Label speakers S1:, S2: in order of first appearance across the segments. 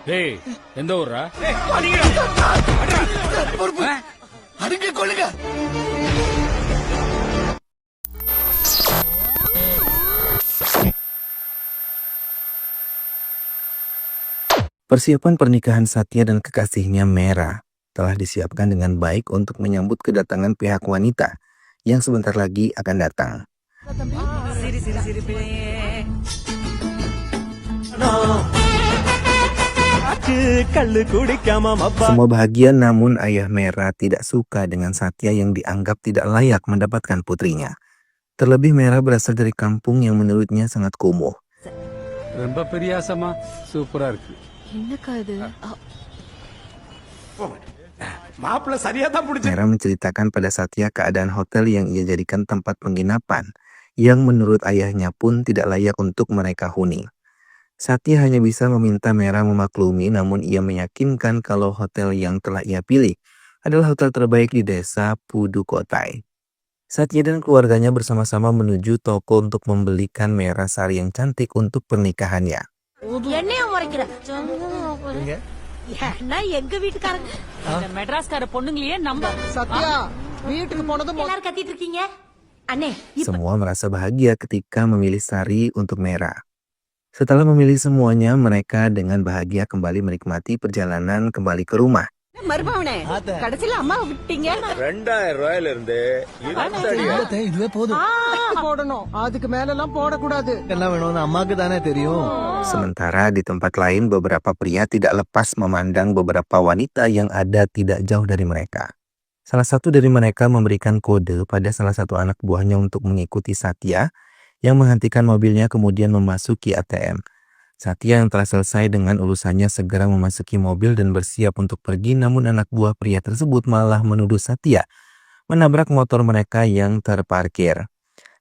S1: டேய் எந்த ஊரா?
S2: Persiapan pernikahan Satya dan kekasihnya Mera telah disiapkan dengan baik untuk menyambut kedatangan pihak wanita yang sebentar lagi akan datang. Semua bahagia, namun ayah Mera tidak suka dengan Satya yang dianggap tidak layak mendapatkan putrinya. Terlebih Mera berasal dari kampung yang menurutnya sangat kumuh.
S1: ரொம்ப பெரியாசமா சூப்பரா இருக்கு.
S2: Mera menceritakan pada Satya keadaan hotel yang ia jadikan tempat penginapan, yang menurut ayahnya pun tidak layak untuk mereka huni. Satya hanya bisa meminta Mera memaklumi, namun ia meyakinkan kalau hotel yang telah ia pilih adalah hotel terbaik di desa Pudukotai. Satya dan keluarganya bersama-sama menuju toko untuk membelikan Mera sari yang cantik untuk pernikahannya. Semua merasa bahagia ketika memilih sari untuk Mera. Setelah memilih semuanya, mereka dengan bahagia kembali menikmati perjalanan kembali ke rumah. Sementara di tempat lain, beberapa pria tidak lepas memandang beberapa wanita yang ada tidak jauh dari mereka. Salah satu dari mereka memberikan kode pada salah satu anak buahnya untuk mengikuti Satya yang menghentikan mobilnya kemudian memasuki ATM. Satya yang telah selesai dengan urusannya segera memasuki mobil dan bersiap untuk pergi, namun anak buah pria tersebut malah menuduh Satya menabrak motor mereka yang terparkir.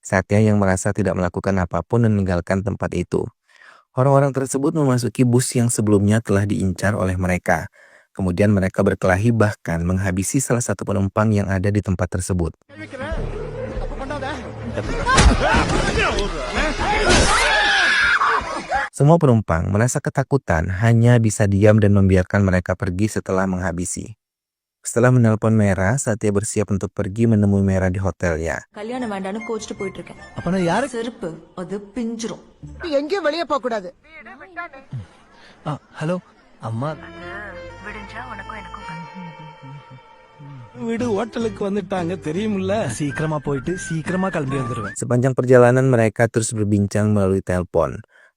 S2: Satya yang merasa tidak melakukan apapun dan meninggalkan tempat itu. Orang-orang tersebut memasuki bus yang sebelumnya telah diincar oleh mereka. Kemudian mereka berkelahi bahkan menghabisi salah satu penumpang yang ada di tempat tersebut. Semua penumpang merasa ketakutan, hanya bisa diam dan membiarkan mereka pergi setelah menghabisi. Setelah menelpon Mera, Satya bersiap untuk pergi menemui Mera di hotelnya.
S3: Halo, Amma.
S1: வீடு ஹோட்டலுக்கு வந்துட்டாங்க தெரியுமில்ல.
S3: சீக்கிரமா போயிட்டு சீக்கிரமா கிளம்பி வந்துருவேன்.
S2: Sepanjang perjalanan mereka terus berbincang melalui telepon.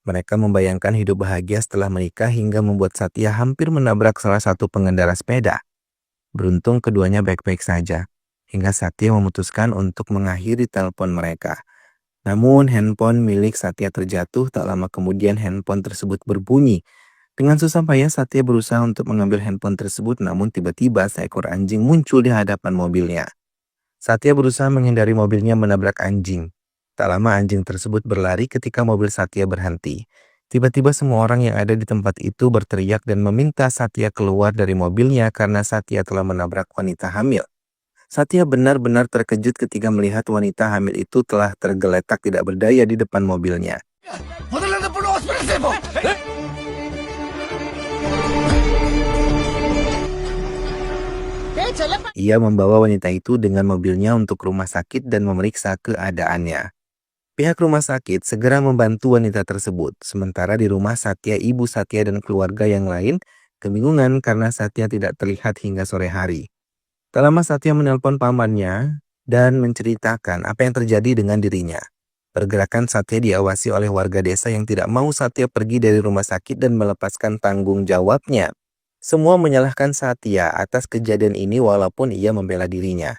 S2: Mereka membayangkan hidup bahagia setelah menikah hingga membuat Satya hampir menabrak salah satu pengendara sepeda. Beruntung keduanya baik-baik saja, hingga Satya memutuskan untuk mengakhiri telepon mereka. Namun handphone milik Satya terjatuh, tak lama kemudian handphone tersebut berbunyi. Dengan susah payah Satya berusaha untuk mengambil handphone tersebut, namun tiba-tiba seekor anjing muncul di hadapan mobilnya. Satya berusaha menghindari mobilnya menabrak anjing. Tak lama anjing tersebut berlari ketika mobil Satya berhenti. Tiba-tiba semua orang yang ada di tempat itu berteriak dan meminta Satya keluar dari mobilnya karena Satya telah menabrak wanita hamil. Satya benar-benar terkejut ketika melihat wanita hamil itu telah tergeletak tidak berdaya di depan mobilnya. Ia membawa wanita itu dengan mobilnya untuk rumah sakit dan memeriksa keadaannya. Pihak rumah sakit segera membantu wanita tersebut. Sementara di rumah Satya, ibu Satya dan keluarga yang lain kebingungan karena Satya tidak terlihat hingga sore hari. Tak lama Satya menelpon pamannya dan menceritakan apa yang terjadi dengan dirinya. Pergerakan Satya diawasi oleh warga desa yang tidak mau Satya pergi dari rumah sakit dan melepaskan tanggung jawabnya. Semua menyalahkan Satya atas kejadian ini walaupun ia membela dirinya.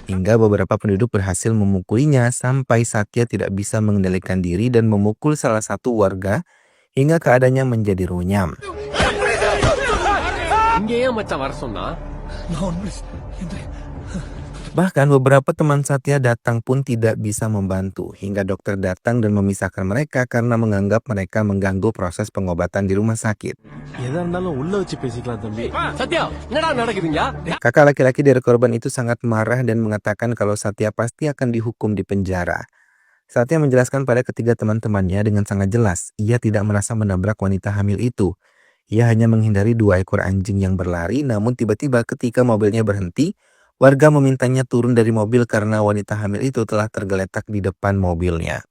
S2: Hingga beberapa penduduk berhasil memukulinya sampai Satya tidak bisa mengendalikan diri dan memukul salah satu warga hingga keadaannya menjadi runyam. Bahkan beberapa teman Satya datang pun tidak bisa membantu, hingga dokter datang dan memisahkan mereka karena menganggap mereka mengganggu proses pengobatan di rumah sakit. Kakak laki-laki dari korban itu sangat marah dan mengatakan kalau Satya pasti akan dihukum di penjara. Satya menjelaskan pada ketiga teman-temannya dengan sangat jelas, ia tidak merasa menabrak wanita hamil itu. Ia hanya menghindari 2 ekor anjing yang berlari, namun tiba-tiba ketika mobilnya berhenti, warga memintanya turun dari mobil karena wanita hamil itu telah tergeletak di depan mobilnya.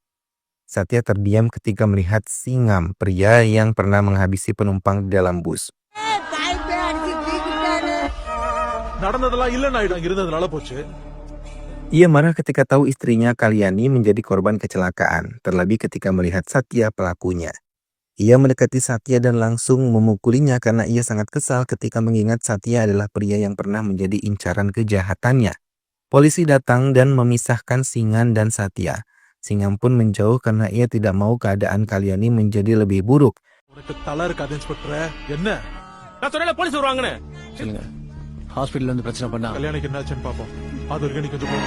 S2: Satya terdiam ketika melihat Singam, pria yang pernah menghabisi penumpang di dalam bus.
S4: நடந்ததெல்லாம் இல்லைன்னு ஆயிடும் இருந்ததுனால போச்சு.
S2: Ia marah ketika tahu istrinya Kalyani menjadi korban kecelakaan, terlebih ketika melihat Satya pelakunya. Ia mendekati Satya dan langsung memukulinya karena ia sangat kesal ketika mengingat Satya adalah pria yang pernah menjadi incaran kejahatannya. Polisi datang dan memisahkan Singan dan Satya. Singan pun menjauh karena ia tidak mau keadaan Kalyani menjadi lebih buruk.
S4: உனக்கு தலை இருக்காது இன்ஸ்பெக்டர். என்ன
S1: நான் சொன்னேன் போலீஸ் வருவாங்கன்னு.
S3: சொல்லுங்க ஹாஸ்பிட்டல்ல வந்து பிரச்சனை பண்ணா
S4: கல்யாணிக்கு என்னாச்சுன்னு பாப்போம். அது வரைக்கும் நீ கொஞ்சம் போ.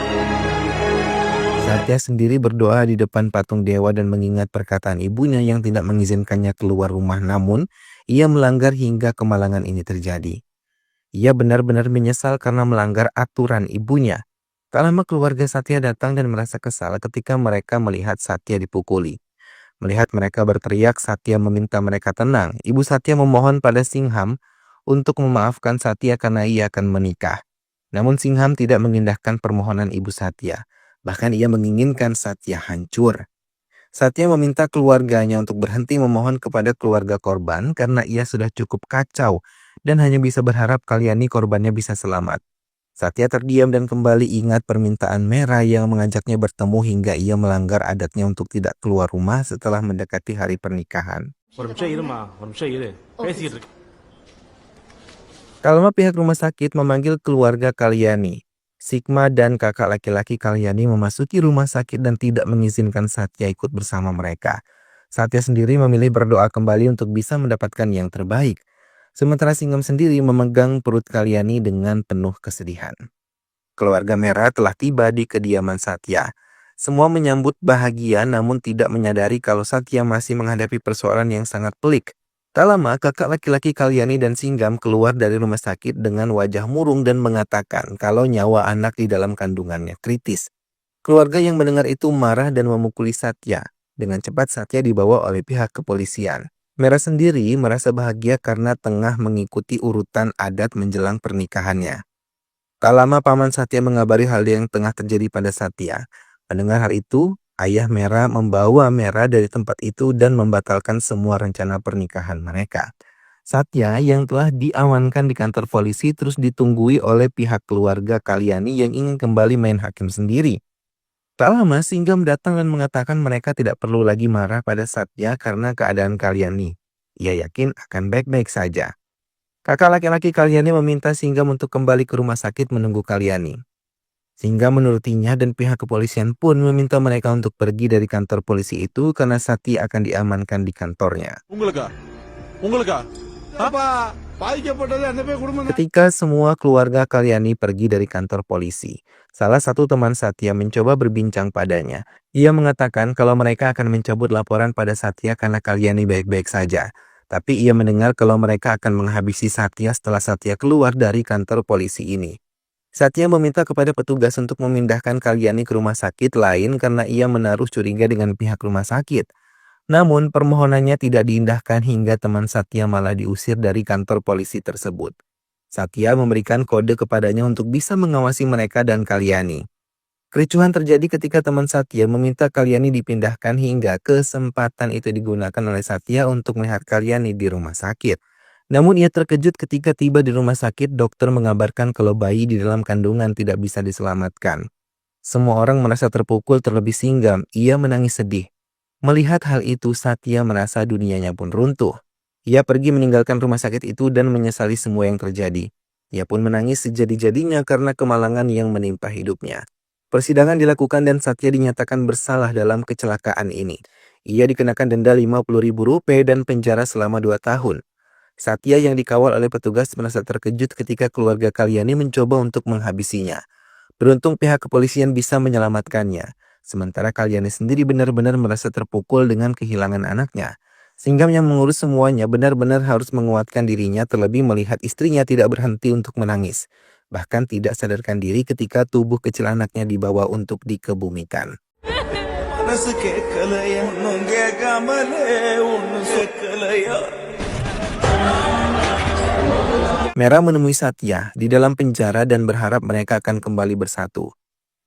S2: Satya sendiri berdoa di depan patung dewa dan mengingat perkataan ibunya yang tidak mengizinkannya keluar rumah, namun ia melanggar hingga kemalangan ini terjadi. Ia benar-benar menyesal karena melanggar aturan ibunya. Tak lama keluarga Satya datang dan merasa kesal ketika mereka melihat Satya dipukuli. Melihat mereka berteriak, Satya meminta mereka tenang. Ibu Satya memohon pada Singham untuk memaafkan Satya karena ia akan menikah. Namun Singham tidak mengindahkan permohonan ibu Satya. Bahkan ia menginginkan Satya hancur. Satya meminta keluarganya untuk berhenti memohon kepada keluarga korban karena ia sudah cukup kacau dan hanya bisa berharap Kalyani korbannya bisa selamat. Satya terdiam dan kembali ingat permintaan Mera yang mengajaknya bertemu hingga ia melanggar adatnya untuk tidak keluar rumah setelah mendekati hari pernikahan.
S1: ஒரு நிமிஷம் இருமா, ஒரு நிமிஷம் இரு. பேசிட்டு இருக்கு.
S2: Tak lama pihak rumah sakit memanggil keluarga Kalyani. Sigma dan kakak laki-laki Kalyani memasuki rumah sakit dan tidak mengizinkan Satya ikut bersama mereka. Satya sendiri memilih berdoa kembali untuk bisa mendapatkan yang terbaik. Sementara Singham sendiri memegang perut Kalyani dengan penuh kesedihan. Keluarga Mera telah tiba di kediaman Satya. Semua menyambut bahagia namun tidak menyadari kalau Satya masih menghadapi persoalan yang sangat pelik. Tak lama, kakak laki-laki Kalyani dan Singham keluar dari rumah sakit dengan wajah murung dan mengatakan kalau nyawa anak di dalam kandungannya kritis. Keluarga yang mendengar itu marah dan memukuli Satya. Dengan cepat Satya dibawa oleh pihak kepolisian. Mera sendiri merasa bahagia karena tengah mengikuti urutan adat menjelang pernikahannya. Tak lama paman Satya mengabari hal yang tengah terjadi pada Satya. Mendengar hal itu, ayah Mera membawa Mera dari tempat itu dan membatalkan semua rencana pernikahan mereka. Satya yang telah diamankan di kantor polisi terus ditunggui oleh pihak keluarga Kalyani yang ingin kembali main hakim sendiri. Tak lama Singham datang dan mengatakan mereka tidak perlu lagi marah pada Satya karena keadaan Kalyani. Ia yakin akan baik-baik saja. Kakak laki-laki Kalyani meminta Singham untuk kembali ke rumah sakit menunggu Kalyani. Singham menurutinya dan pihak kepolisian pun meminta mereka untuk pergi dari kantor polisi itu karena Satya akan diamankan di kantornya.
S4: உங்களுக்கா
S1: அப்பா பாதிக்கப்பட்டது அந்த போய் குடும்பம்.
S2: Ketika semua keluarga Kalyani pergi dari kantor polisi, salah satu teman Satya mencoba berbincang padanya. Ia mengatakan kalau mereka akan mencabut laporan pada Satya karena Kalyani baik-baik saja. Tapi ia mendengar kalau mereka akan menghabisi Satya setelah Satya keluar dari kantor polisi ini. Satya meminta kepada petugas untuk memindahkan Kalyani ke rumah sakit lain karena ia menaruh curiga dengan pihak rumah sakit. Namun permohonannya tidak diindahkan hingga teman Satya malah diusir dari kantor polisi tersebut. Satya memberikan kode kepadanya untuk bisa mengawasi mereka dan Kalyani. Kericuhan terjadi ketika teman Satya meminta Kalyani dipindahkan hingga kesempatan itu digunakan oleh Satya untuk melihat Kalyani di rumah sakit. Namun ia terkejut ketika tiba di rumah sakit, dokter mengabarkan kalau bayi di dalam kandungan tidak bisa diselamatkan. Semua orang merasa terpukul terlebih Singham, ia menangis sedih. Melihat hal itu, Satya merasa dunianya pun runtuh. Ia pergi meninggalkan rumah sakit itu dan menyesali semua yang terjadi. Ia pun menangis sejadi-jadinya karena kemalangan yang menimpa hidupnya. Persidangan dilakukan dan Satya dinyatakan bersalah dalam kecelakaan ini. Ia dikenakan denda Rp50.000 dan penjara selama 2 tahun. Satya yang dikawal oleh petugas merasa terkejut ketika keluarga Kalyani mencoba untuk menghabisinya. Beruntung pihak kepolisian bisa menyelamatkannya. Sementara Kalyani sendiri benar-benar merasa terpukul dengan kehilangan anaknya. Singham yang mengurus semuanya benar-benar harus menguatkan dirinya terlebih melihat istrinya tidak berhenti untuk menangis. Bahkan tidak sadarkan diri ketika tubuh kecil anaknya dibawa untuk dikebumikan.
S5: மனசு கேட்கலையா ஒன்னும் கேட்காமலே ஒன்னும் சேர்க்கலையா.
S2: Mera menemui Satya di dalam penjara dan berharap mereka akan kembali bersatu.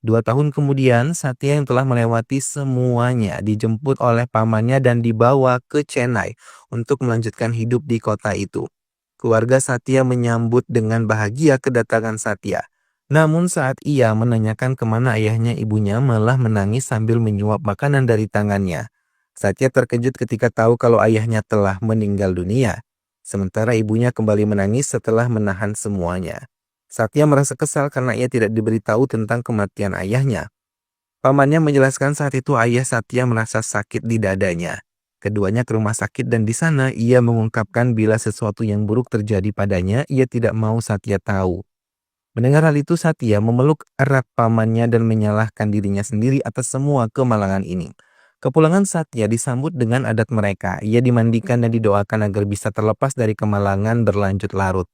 S2: 2 tahun kemudian, Satya yang telah melewati semuanya dijemput oleh pamannya dan dibawa ke Chennai untuk melanjutkan hidup di kota itu. Keluarga Satya menyambut dengan bahagia kedatangan Satya. Namun saat ia menanyakan kemana ayahnya, ibunya malah menangis sambil menyuap makanan dari tangannya. Satya terkejut ketika tahu kalau ayahnya telah meninggal dunia. Sementara ibunya kembali menangis setelah menahan semuanya. Satya merasa kesal karena ia tidak diberitahu tentang kematian ayahnya. Pamannya menjelaskan saat itu ayah Satya merasa sakit di dadanya. Keduanya ke rumah sakit dan di sana ia mengungkapkan bila sesuatu yang buruk terjadi padanya, ia tidak mau Satya tahu. Mendengar hal itu, Satya memeluk erat pamannya dan menyalahkan dirinya sendiri atas semua kemalangan ini. Kepulangan Satya disambut dengan adat mereka. Ia dimandikan dan didoakan agar bisa terlepas dari kemalangan berlanjut larut.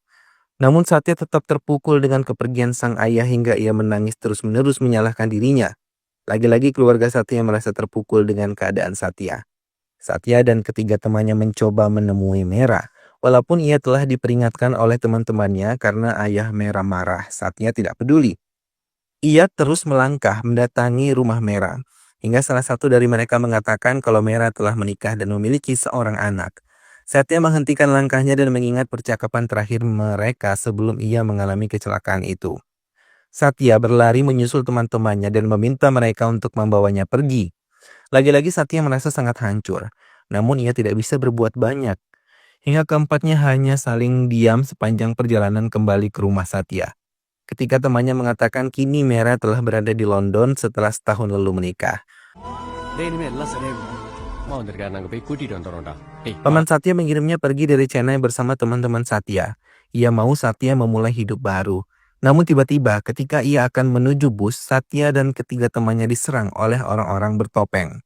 S2: Namun Satya tetap terpukul dengan kepergian sang ayah hingga ia menangis terus-menerus menyalahkan dirinya. Lagi-lagi keluarga Satya merasa terpukul dengan keadaan Satya. Satya dan ketiga temannya mencoba menemui Mera. Walaupun ia telah diperingatkan oleh teman-temannya karena ayah Mera marah, Satya tidak peduli. Ia terus melangkah mendatangi rumah Mera. Hingga salah satu dari mereka mengatakan kalau Mera telah menikah dan memiliki seorang anak. Satya menghentikan langkahnya dan mengingat percakapan terakhir mereka sebelum ia mengalami kecelakaan itu. Satya berlari menyusul teman-temannya dan meminta mereka untuk membawanya pergi. Lagi-lagi Satya merasa sangat hancur, namun ia tidak bisa berbuat banyak. Hingga keempatnya hanya saling diam sepanjang perjalanan kembali ke rumah Satya. Ketika temannya mengatakan kini Mera telah berada di London setelah setahun lalu menikah. Paman Satya mengirimnya pergi dari Chennai bersama teman-teman Satya. Ia mau Satya memulai hidup baru. Namun tiba-tiba ketika ia akan menuju bus, Satya dan ketiga temannya diserang oleh orang-orang bertopeng.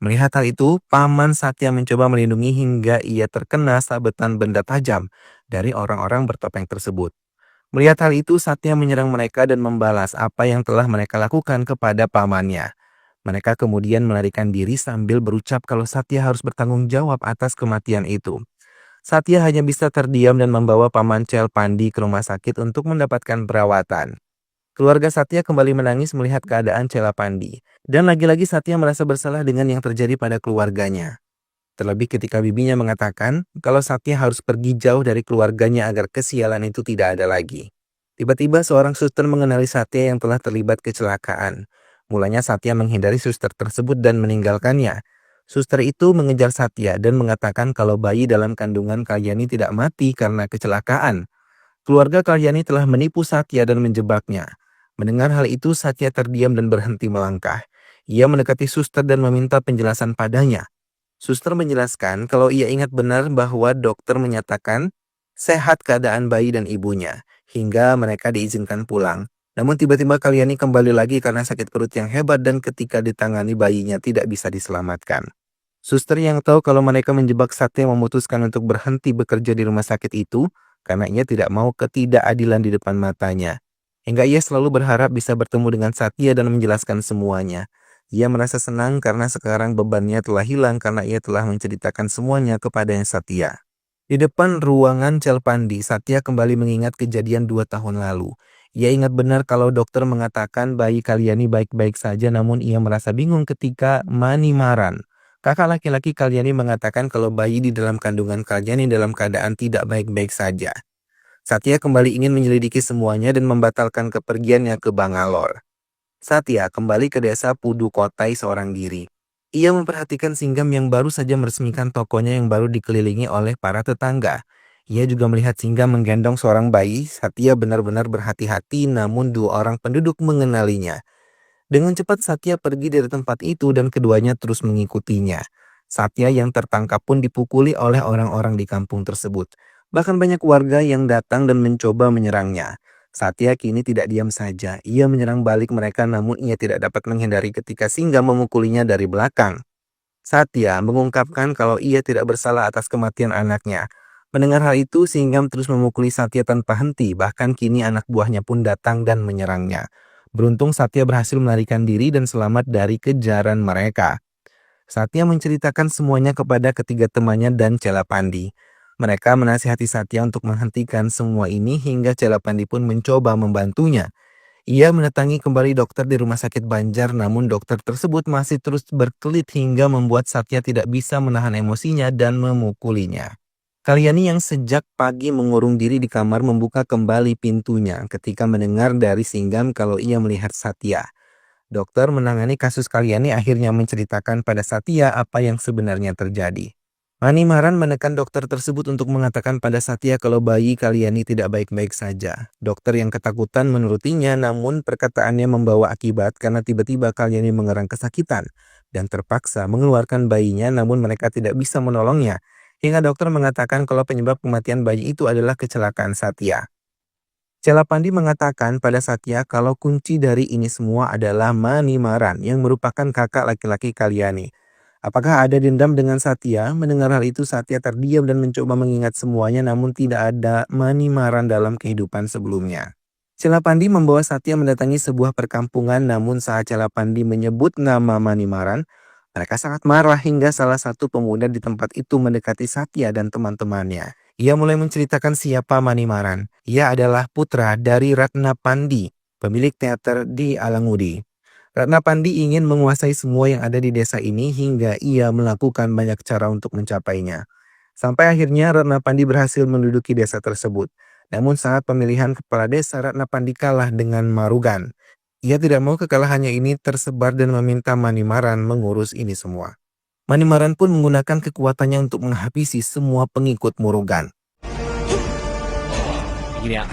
S2: Melihat hal itu, paman Satya mencoba melindungi hingga ia terkena sabetan benda tajam dari orang-orang bertopeng tersebut. Melihat hal itu, Satya menyerang mereka dan membalas apa yang telah mereka lakukan kepada pamannya. Mereka kemudian melarikan diri sambil berucap kalau Satya harus bertanggung jawab atas kematian itu. Satya hanya bisa terdiam dan membawa paman Chelpandi ke rumah sakit untuk mendapatkan perawatan. Keluarga Satya kembali menangis melihat keadaan Chelapandi. Dan lagi-lagi Satya merasa bersalah dengan yang terjadi pada keluarganya. Terlebih ketika bibinya mengatakan kalau Satya harus pergi jauh dari keluarganya agar kesialan itu tidak ada lagi. Tiba-tiba seorang suster mengenali Satya yang telah terlibat kecelakaan. Mulanya Satya menghindari suster tersebut dan meninggalkannya. Suster itu mengejar Satya dan mengatakan kalau bayi dalam kandungan Kalyani tidak mati karena kecelakaan. Keluarga Kalyani telah menipu Satya dan menjebaknya. Mendengar hal itu, Satya terdiam dan berhenti melangkah. Ia mendekati suster dan meminta penjelasan padanya. Suster menjelaskan kalau ia ingat benar bahwa dokter menyatakan sehat keadaan bayi dan ibunya, hingga mereka diizinkan pulang. Namun tiba-tiba Kalyani kembali lagi karena sakit perut yang hebat dan ketika ditangani bayinya tidak bisa diselamatkan. Suster yang tahu kalau mereka menjebak Satya memutuskan untuk berhenti bekerja di rumah sakit itu karena ia tidak mau ketidakadilan di depan matanya. Hingga ia selalu berharap bisa bertemu dengan Satya dan menjelaskan semuanya. Ia merasa senang karena sekarang bebannya telah hilang karena ia telah menceritakan semuanya kepada Satya. Di depan ruangan Chelpandi, Satya kembali mengingat kejadian 2 tahun lalu. Ia ingat benar kalau dokter mengatakan bayi Kalyani baik-baik saja, namun ia merasa bingung ketika Manimaran, kakak laki-laki Kalyani, mengatakan kalau bayi di dalam kandungan Kalyani dalam keadaan tidak baik-baik saja. Satya kembali ingin menyelidiki semuanya dan membatalkan kepergiannya ke Bangalore. Satya kembali ke desa Pudukkottai seorang diri. Ia memperhatikan Singgam yang baru saja meresmikan tokonya yang baru dikelilingi oleh para tetangga. Ia juga melihat Singgam menggendong seorang bayi. Satya benar-benar berhati-hati, namun 2 orang penduduk mengenalinya. Dengan cepat Satya pergi dari tempat itu dan keduanya terus mengikutinya. Satya yang tertangkap pun dipukuli oleh orang-orang di kampung tersebut. Bahkan banyak warga yang datang dan mencoba menyerangnya. Satya kini tidak diam saja. Ia menyerang balik mereka, namun ia tidak dapat menghindari ketika Singgam memukulinya dari belakang. Satya mengungkapkan kalau ia tidak bersalah atas kematian anaknya. Mendengar hal itu, Singgam terus memukuli Satya tanpa henti. Bahkan kini anak buahnya pun datang dan menyerangnya. Beruntung Satya berhasil melarikan diri dan selamat dari kejaran mereka. Satya menceritakan semuanya kepada ketiga temannya dan Celapandi. Mereka menasihati Satya untuk menghentikan semua ini hingga Celapandi pun mencoba membantunya. Ia mendatangi kembali dokter di rumah sakit Banjar, namun dokter tersebut masih terus berkelit hingga membuat Satya tidak bisa menahan emosinya dan memukulinya. Kalyani yang sejak pagi mengurung diri di kamar membuka kembali pintunya ketika mendengar dari Singgam kalau ia melihat Satya. Dokter menangani kasus Kalyani akhirnya menceritakan pada Satya apa yang sebenarnya terjadi. Manimaran menekan dokter tersebut untuk mengatakan pada Satya kalau bayi Kalyani tidak baik-baik saja. Dokter yang ketakutan menurutinya, namun perkataannya membawa akibat karena tiba-tiba Kalyani mengerang kesakitan dan terpaksa mengeluarkan bayinya, namun mereka tidak bisa menolongnya. Hingga dokter mengatakan kalau penyebab kematian bayi itu adalah kecelakaan Satya. Celapandi mengatakan pada Satya kalau kunci dari ini semua adalah Manimaran yang merupakan kakak laki-laki Kalyani. Apakah ada dendam dengan Satya? Mendengar hal itu Satya terdiam dan mencoba mengingat semuanya, namun tidak ada Manimaran dalam kehidupan sebelumnya. Celapandi membawa Satya mendatangi sebuah perkampungan, namun saat Celapandi menyebut nama Manimaran, mereka sangat marah hingga salah satu pemuda di tempat itu mendekati Satya dan teman-temannya. Ia mulai menceritakan siapa Manimaran. Ia adalah putra dari Ratna Pandi, pemilik teater di Alangudi. Ratna Pandi ingin menguasai semua yang ada di desa ini hingga ia melakukan banyak cara untuk mencapainya. Sampai akhirnya Ratna Pandi berhasil menduduki desa tersebut. Namun saat pemilihan kepala desa, Ratna Pandi kalah dengan Marugan. Ia tidak mau kekalahannya ini tersebar dan meminta Manimaran mengurus ini semua. Manimaran pun menggunakan kekuatannya untuk menghabisi semua pengikut Murugan.
S3: Gini ya.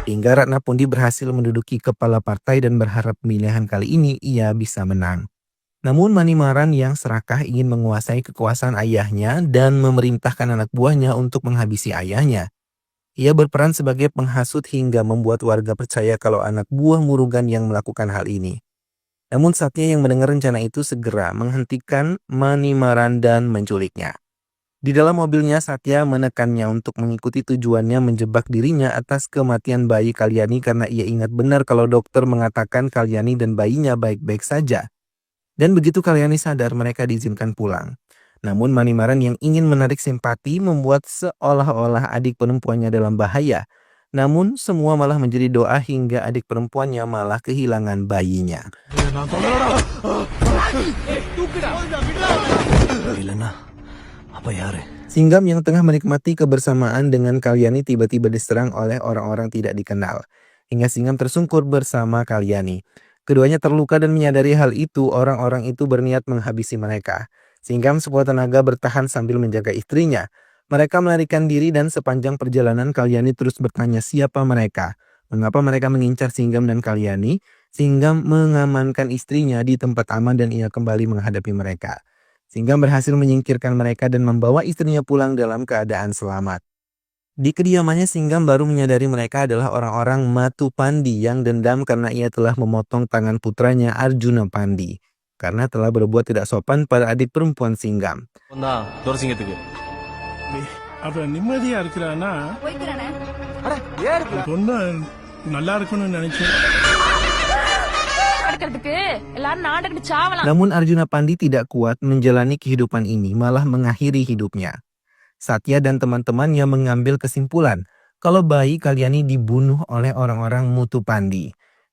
S2: Hingga Ratna Pandi berhasil menduduki kepala partai dan berharap pemilihan kali ini ia bisa menang. Namun Manimaran yang serakah ingin menguasai kekuasaan ayahnya dan memerintahkan anak buahnya untuk menghabisi ayahnya. Ia berperan sebagai penghasut hingga membuat warga percaya kalau anak buah Murugan yang melakukan hal ini. Namun Satya yang mendengar rencana itu segera menghentikan Manimaran dan menculiknya. Di dalam mobilnya Satya menekannya untuk mengikuti tujuannya menjebak dirinya atas kematian bayi Kalyani karena ia ingat benar kalau dokter mengatakan Kalyani dan bayinya baik-baik saja. Dan begitu Kalyani sadar mereka diizinkan pulang. Namun Manimaran yang ingin menarik simpati membuat seolah-olah adik perempuannya dalam bahaya. Namun semua malah menjadi doa hingga adik perempuannya malah kehilangan bayinya.
S3: இல்லைன்னா அப்ப யாரு?
S2: Singgam yang tengah menikmati kebersamaan dengan Kalyani tiba-tiba diserang oleh orang-orang tidak dikenal. Hingga Singgam tersungkur bersama Kalyani. Keduanya terluka dan menyadari hal itu, orang-orang itu berniat menghabisi mereka. Singgam sekuat tenaga bertahan sambil menjaga istrinya. Mereka melarikan diri dan sepanjang perjalanan Kalyani terus bertanya siapa mereka. Mengapa mereka mengincar Singgam dan Kalyani? Singgam mengamankan istrinya di tempat aman dan ia kembali menghadapi mereka. Singgam berhasil menyingkirkan mereka dan membawa istrinya pulang dalam keadaan selamat. Di kediamannya Singgam baru menyadari mereka adalah orang-orang Matu Pandi yang dendam karena ia telah memotong tangan putranya Arjuna Pandi. Karena telah berbuat tidak sopan pada adik perempuan Singgam.
S1: தான் துரசிங்கத்துக்கு
S6: அப்ப நிம்மதியா இருக்கிறானா
S7: போய்க்கிறேனே
S6: பொண்ணு நல்லா இருக்கும்னு நினைச்சேன்
S7: நடக்கிறதுக்கு எல்லாரும் நாடகம் சாவலாம்.
S2: Namun Arjuna Pandi tidak kuat menjalani kehidupan ini, malah mengakhiri hidupnya. Satya dan teman-temannya mengambil kesimpulan kalau bayi Kalyani dibunuh oleh orang-orang Mutu Pandi.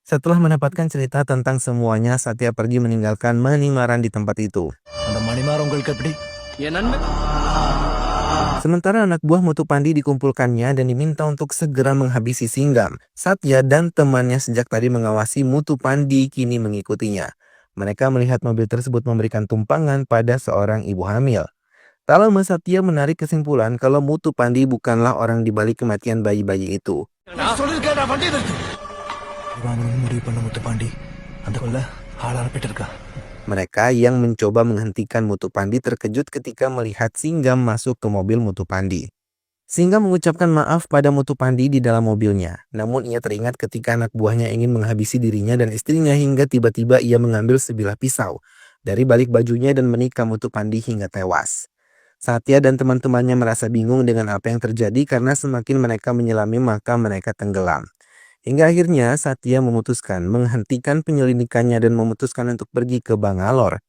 S2: Setelah mendapatkan cerita tentang semuanya, Satya pergi meninggalkan Manimaran di tempat itu.
S3: அந்த மணிமார் உங்களுக்கு எப்படி?
S1: என் நண்பன்
S2: Sementara anak buah Mutu Pandi dikumpulkannya dan diminta untuk segera menghabisi Singgam. Satya dan temannya sejak tadi mengawasi Mutu Pandi kini mengikutinya. Mereka melihat mobil tersebut memberikan tumpangan pada seorang ibu hamil. Tak lama Satya menarik kesimpulan kalau Mutu Pandi bukanlah orang di balik kematian bayi-bayi itu.
S3: இவன் முடிவு பண்ண முத்து பாண்டி அந்த கொள்ள ஆளாரப்பிட்டு இருக்கா.
S2: Mereka yang mencoba menghentikan Mutu Pandi terkejut ketika melihat Singgam masuk ke mobil Mutu Pandi. Singgam mengucapkan maaf pada Mutu Pandi di dalam mobilnya. Namun ia teringat ketika anak buahnya ingin menghabisi dirinya dan istrinya hingga tiba-tiba ia mengambil sebilah pisau dari balik bajunya dan menikam Mutu Pandi hingga tewas. Satya dan teman-temannya merasa bingung dengan apa yang terjadi karena semakin mereka menyelami maka mereka tenggelam. Hingga akhirnya Satya memutuskan menghentikan penyelidikannya dan memutuskan untuk pergi ke Bangalore.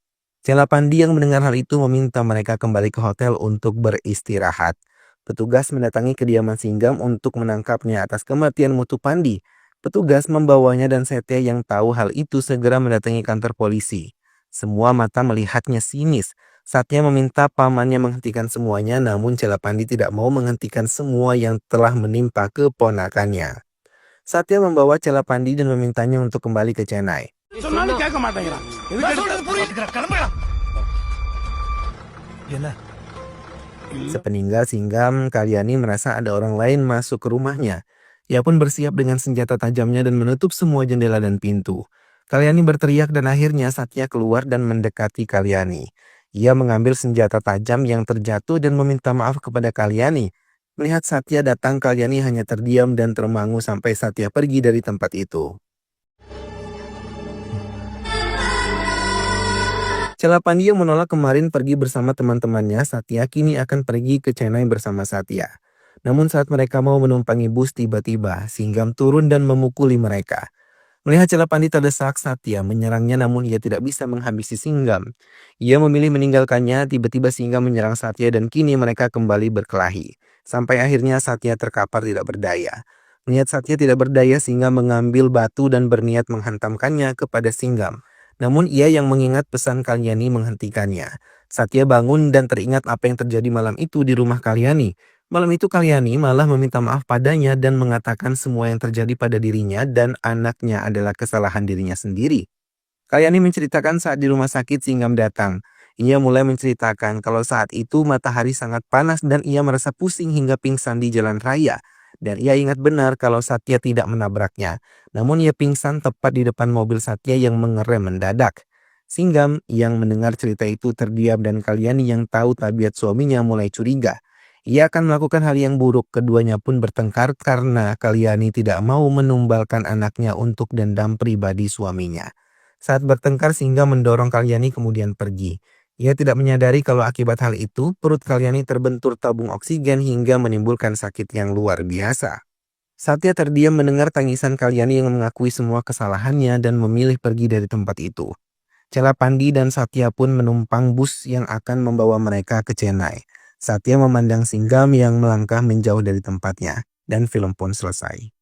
S2: Celapandi yang mendengar hal itu meminta mereka kembali ke hotel untuk beristirahat. Petugas mendatangi kediaman Singgam untuk menangkapnya atas kematian Mutupandi. Petugas membawanya dan Setya yang tahu hal itu segera mendatangi kantor polisi. Semua mata melihatnya sinis. Satya meminta pamannya menghentikan semuanya, namun Celapandi tidak mau menghentikan semua yang telah menimpa keponakannya. Satya membawa Celapandi dan memintanya untuk kembali ke Chennai.
S6: சொன்னாலும் கேட்க மாட்டேங்கிறான் எதுக்கு எடுத்த-
S3: என்ன
S2: Sepeninggal Singgam, Kalyani merasa ada orang lain masuk ke rumahnya. Ia pun bersiap dengan senjata tajamnya dan menutup semua jendela dan pintu. Kalyani berteriak dan akhirnya Satya keluar dan mendekati Kalyani. Ia mengambil senjata tajam yang terjatuh dan meminta maaf kepada Kalyani. Melihat Satya datang, Kalyani hanya terdiam dan termangu sampai Satya pergi dari tempat itu. Celapandi yang menolak kemarin pergi bersama teman-temannya, Satya kini akan pergi ke Chennai bersama Satya. Namun saat mereka mau menumpangi bus, tiba-tiba Singgam turun dan memukuli mereka. Melihat Celapandi terdesak, Satya menyerangnya namun ia tidak bisa menghabisi Singgam. Ia memilih meninggalkannya, tiba-tiba Singgam menyerang Satya dan kini mereka kembali berkelahi. Sampai akhirnya Satya terkapar tidak berdaya. Melihat Satya tidak berdaya, Singgam mengambil batu dan berniat menghantamkannya kepada Singgam. Namun ia yang mengingat pesan Kalyani menghentikannya. Satya bangun dan teringat apa yang terjadi malam itu di rumah Kalyani. Malam itu Kalyani malah meminta maaf padanya dan mengatakan semua yang terjadi pada dirinya dan anaknya adalah kesalahan dirinya sendiri. Kalyani menceritakan saat di rumah sakit Singgam datang. Ia mulai menceritakan kalau saat itu matahari sangat panas dan ia merasa pusing hingga pingsan di jalan raya. Dan ia ingat benar kalau Satya tidak menabraknya. Namun ia pingsan tepat di depan mobil Satya yang mengerem mendadak. Singgam yang mendengar cerita itu terdiam dan Kalyani yang tahu tabiat suaminya mulai curiga. Ia akan melakukan hal yang buruk. Keduanya pun bertengkar karena Kalyani tidak mau menumbalkan anaknya untuk dendam pribadi suaminya. Saat bertengkar, Singgam mendorong Kalyani kemudian pergi. Ia tidak menyadari kalau akibat hal itu, perut Kalyani terbentur tabung oksigen hingga menimbulkan sakit yang luar biasa. Satya terdiam mendengar tangisan Kalyani yang mengakui semua kesalahannya dan memilih pergi dari tempat itu. Celapandi dan Satya pun menumpang bus yang akan membawa mereka ke Chennai. Satya memandang Singgam yang melangkah menjauh dari tempatnya, dan film pun selesai.